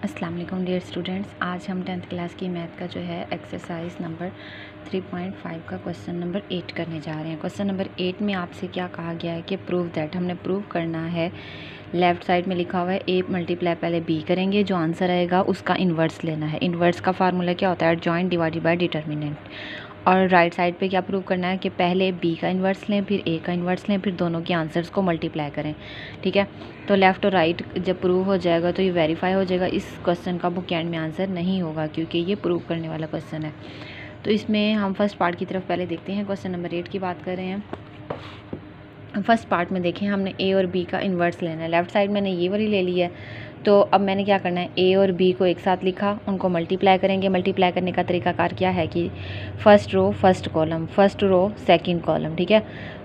अस्सलाम वालेकुम dear students, आज हम 10th क्लास की मैथ का जो है एक्सरसाइज नंबर 3.5 का क्वेश्चन नंबर 8 करने जा रहे हैं। क्वेश्चन नंबर 8 में आपसे क्या कहा गया है कि प्रूव दैट, हमने प्रूव करना है। लेफ़्ट साइड में लिखा हुआ है a मल्टीप्लाई पहले b करेंगे, जो आंसर आएगा उसका इन्वर्स लेना है। इन्वर्स का फार्मूला क्या होता है? Adjoint divided by determinant. और राइट साइड पे क्या प्रूव करना है कि पहले b का इन्वर्स लें, फिर a का इन्वर्स लें, फिर दोनों के आंसर्स को मल्टीप्लाई करें। ठीक है, तो लेफ़्ट और राइट जब प्रूव हो जाएगा तो ये वेरीफाई हो जाएगा। इस क्वेश्चन का बुक एंड में आंसर नहीं होगा क्योंकि ये प्रूव करने वाला क्वेश्चन है। तो इसमें हम फर्स्ट पार्ट की तरफ पहले देखते हैं। क्वेश्चन नंबर 8 की बात कर रहे हैं। फर्स्ट पार्ट में देखें, हमने a और b का इन्वर्स लेना है। लेफ़्ट साइड मैंने ये वाली ले ली है, तो अब मैंने क्या करना है, a और b को एक साथ लिखा, उनको मल्टीप्लाई करेंगे। मल्टीप्लाई करने का तरीकाकार क्या है कि first row first column, first row second column. ठीक है,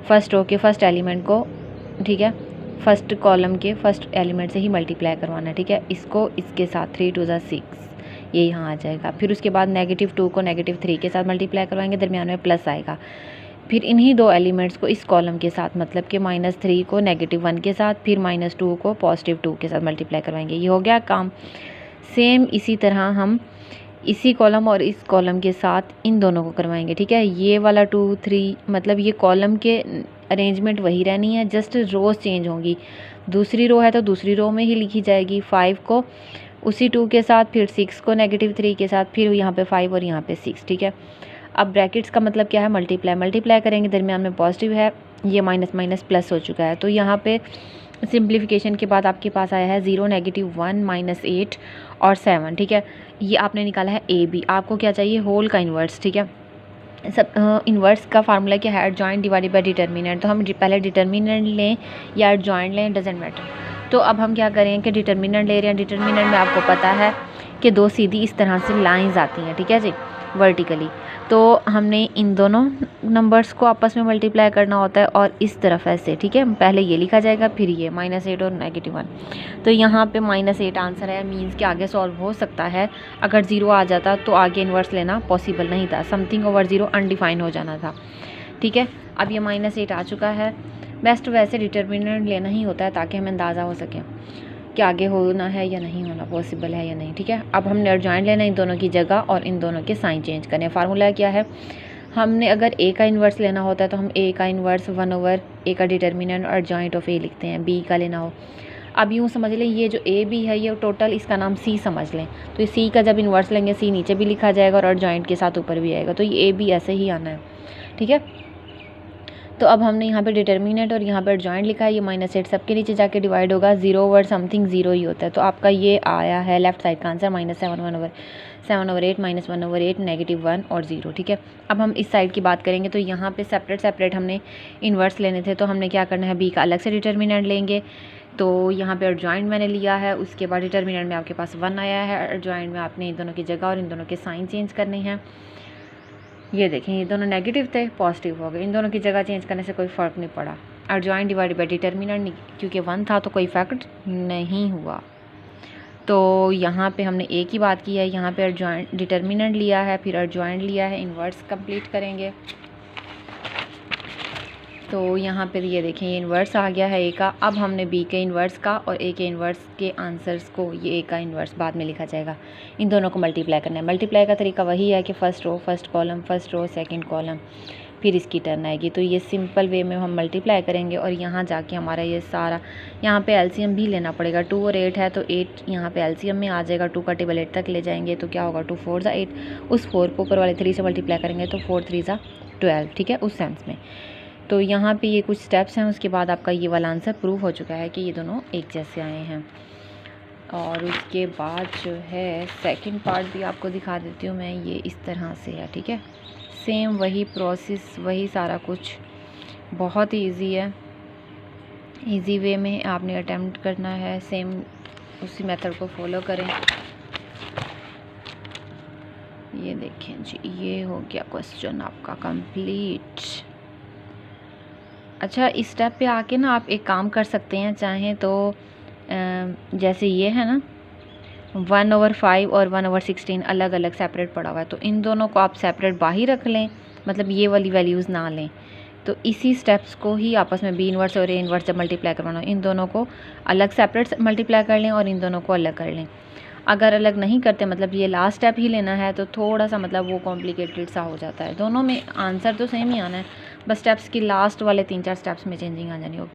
फर्स्ट रो के फर्स्ट एलिमेंट को, ठीक है, फर्स्ट कॉलम के फर्स्ट एलिमेंट से ही मल्टीप्लाई करवाना है। ठीक है, इसको इसके साथ 3 2 6 ये यहाँ आ जाएगा। फिर उसके बाद -2 को -3 के साथ मल्टीप्लाई करवाएंगे, दरमियान में प्लस आएगा। फिर इन्हीं दो एलिमेंट्स को इस कॉलम के साथ, मतलब कि -3 को -1 के साथ, फिर -2 को +2 के साथ मल्टीप्लाई करवाएंगे। ये हो गया काम। सेम इसी तरह हम इसी कॉलम और इस कॉलम के साथ इन दोनों को करवाएंगे। ठीक है, ये वाला 2 3, मतलब ये कॉलम के अरेंजमेंट वही रहनी है, जस्ट रोज़ चेंज होंगी। दूसरी रो है तो दूसरी रो में ही लिखी जाएगी। 5 को उसी 2 के साथ, फिर 6 को -3 के साथ, फिर यहाँ पे 5 और यहाँ पे 6। ठीक है, अब ब्रैकेट्स का मतलब क्या है? मल्टीप्लाई। मल्टीप्लाई करेंगे, दरमियान में पॉजिटिव है, ये माइनस माइनस प्लस हो चुका है। तो यहाँ पे सिंप्लीफिकेशन के बाद आपके पास आया है 0 -1 -8 और 7। ठीक है, ये आपने निकाला है ए बी। आपको क्या चाहिए? होल का इन्वर्स। ठीक है, सब इन्वर्स का फार्मूला क्या है? Adjoint divided by determinant. तो हम पहले डिटर्मिनेंट लें या एडजॉइंट लें, डजेंट मैटर। तो अब हम क्या करें कि डिटर्मिनेंट ले रहे हैं। डिटर्मिनेंट में आपको पता है कि दो सीधी इस तरह से लाइंस आती हैं। ठीक है जी, वर्टिकली। तो हमने इन दोनों नंबर्स को आपस में मल्टीप्लाई करना होता है और इस तरफ ऐसे। ठीक है, पहले ये लिखा जाएगा, फिर ये -8 और -1। तो यहाँ पे -8 आंसर है, मींस के आगे सॉल्व हो सकता है। अगर 0 आ जाता तो आगे इन्वर्स लेना पॉसिबल नहीं था। समथिंग ओवर 0 अनडिफाइन हो जाना था। ठीक है, अब ये -8 आ चुका है। बेस्ट वैसे डिटर्मिनेंट लेना ही होता है ताकि हमें अंदाज़ा हो सके कि आगे होना है या नहीं होना, पॉसिबल है या नहीं। ठीक है, अब हमने एडजॉइंट लेना इन दोनों की जगह और इन दोनों के साइन चेंज करने। फार्मूला क्या है? हमने अगर a का इन्वर्स लेना होता है तो हम a का इन्वर्स 1/a का डिटर्मिनेंट और एडजॉइंट ऑफ a लिखते हैं। b का लेना हो, अब यूँ समझ लें, ये जो a b है ये टोटल इसका नाम c समझ लें। तो ये c का जब इन्वर्स लेंगे c नीचे भी लिखा जाएगा और एडजॉइंट के साथ ऊपर भी आएगा। तो ये a b ऐसे ही आना है। ठीक है, तो अब हमने यहाँ पे डिटर्मिनेंट और यहाँ पर जॉइंट लिखा है। ये -8 सबके नीचे जाके डिवाइड होगा। 0 ओवर समथिंग 0 ही होता है। तो आपका ये आया है लेफ्ट साइड का आंसर -7 1/7/8 -1/8 -1 और 0। ठीक है, अब हम इस साइड की बात करेंगे। तो यहाँ पे सेपरेट हमने इन्वर्स लेने थे, तो हमने क्या करना है, b का अलग से डिटर्मिनेंट लेंगे। तो यहाँ पे एडजॉइंट मैंने लिया है, उसके बाद डिटर्मिनेंट में आपके पास 1 आया है। एडजॉइंट में आपने इन दोनों की जगह और इन दोनों के साइन चेंज करने हैं। ये देखें, ये दोनों नेगेटिव थे, पॉजिटिव हो गए। इन दोनों की जगह चेंज करने से कोई फ़र्क नहीं पड़ा। एडजॉइंट डिवाइडेड बाय डिटर्मिनेंट, क्योंकि 1 था तो कोई इफेक्ट नहीं हुआ। तो यहाँ पे हमने a की बात की है, यहाँ पे एडजॉइंट डिटर्मिनेंट लिया है, फिर एडजॉइंट लिया है, इन्वर्स कंप्लीट करेंगे। तो यहाँ पर ये देखें, ये इन्वर्स आ गया है a का। अब हमने b के इन्वर्स का और a के इन्वर्स के आंसर्स को, ये a का इन्वर्स बाद में लिखा जाएगा, इन दोनों को मल्टीप्लाई करना है। मल्टीप्लाई का तरीका वही है कि first row first column, first row second column, फिर इसकी टर्न आएगी। तो ये सिंपल वे में हम मल्टीप्लाई करेंगे और यहाँ जाके हमारा ये सारा, यहाँ पे एलसीएम भी लेना पड़ेगा। 2 और 8 है तो 8 यहाँ पे एलसीएम में आ जाएगा। 2 का टेबल 8 तक ले जाएंगे तो क्या होगा, 2 4 ज़ा 8। उस 4 को ऊपर वाले 3 से मल्टीप्लाई करेंगे तो 4 3 ज़ा 12। ठीक है, उस सेंस में। तो यहाँ पे ये कुछ स्टेप्स हैं, उसके बाद आपका ये वाला आंसर प्रूव हो चुका है कि ये दोनों एक जैसे आए हैं। और उसके बाद जो है सेकंड पार्ट भी आपको दिखा देती हूँ मैं। ये इस तरह से है। ठीक है, सेम वही प्रोसेस, वही सारा कुछ, बहुत ही ईजी है। इजी वे में आपने अटेम्प्ट करना है, सेम उसी मेथड को फॉलो करें। ये देखें जी, ये हो गया क्वेश्चन आपका कंप्लीट। अच्छा, इस स्टेप पे आके ना आप एक काम कर सकते हैं, चाहें तो जैसे ये है ना 1/5 और 1/16 अलग अलग सेपरेट पड़ा हुआ है, तो इन दोनों को आप सेपरेट बाहर रख लें, मतलब ये वाली वैल्यूज़ ना लें। तो इसी स्टेप्स को ही आपस में b इन्वर्स और a इन्वर्स जब मल्टीप्लाई करवाना हो, इन दोनों को अलग सेपरेट मल्टीप्लाई कर लें और इन दोनों को अलग कर लें। अगर अलग नहीं करते, मतलब ये लास्ट स्टेप ही लेना है, तो थोड़ा सा मतलब वो कॉम्प्लिकेटेड सा हो जाता है। दोनों में आंसर तो सेम ही आना है, बस स्टेप्स की लास्ट वाले 3-4 स्टेप्स में चेंजिंग आ जानी होगी।